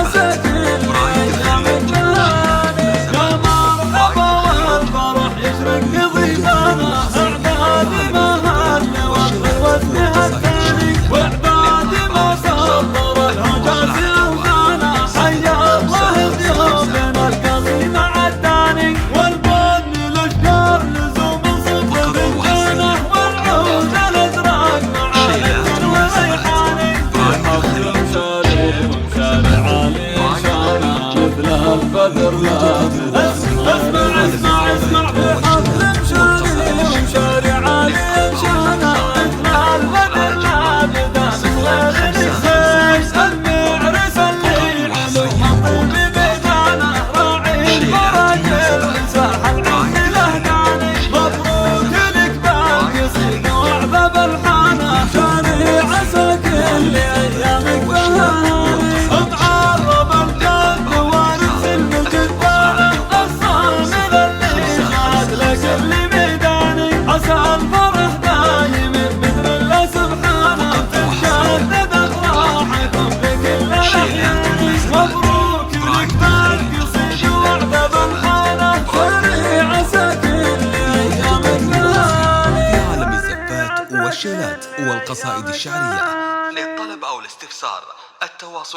عسى كل أيامك تهاني. يا مرحبا والفرح يشرق بضيفانا، أعداد ما هل والوفد هالثاني، وعباد ما صبر الهجاس أوفانا. حيا الله ضيوفنا القصي مع الداني، والبن الأشجار لزوم صفر بالجنة، والعود الأزرق مع العسل والريحاني. الحفل مشارع عالي شانا مثل البدر لا اسمع في حفل مشارع عالي شانا مثل البدر لا بدا من غير نسيس. المعرس اللي علوم طيب بيدانا، راعي المراجل ساح العز لهداني. مبروك لك بالقصيد وعذب الحانة، شاري عسى كل أيامك بهاني. اتعرب الجد وارث المجد باع الصامد اللي شاد لك اللي ميداني. عسى الفرح دايم بإذن الله سبحانه، تتجدد أفراحكم بكل الأحيان. مبروك لك بالقصيد وعذب الحانة، شاري عسى كل أيامك بهاني. في عالم الزفات والشيلات والقصائد الشعرية، للطلب أو الاستفسار التواصل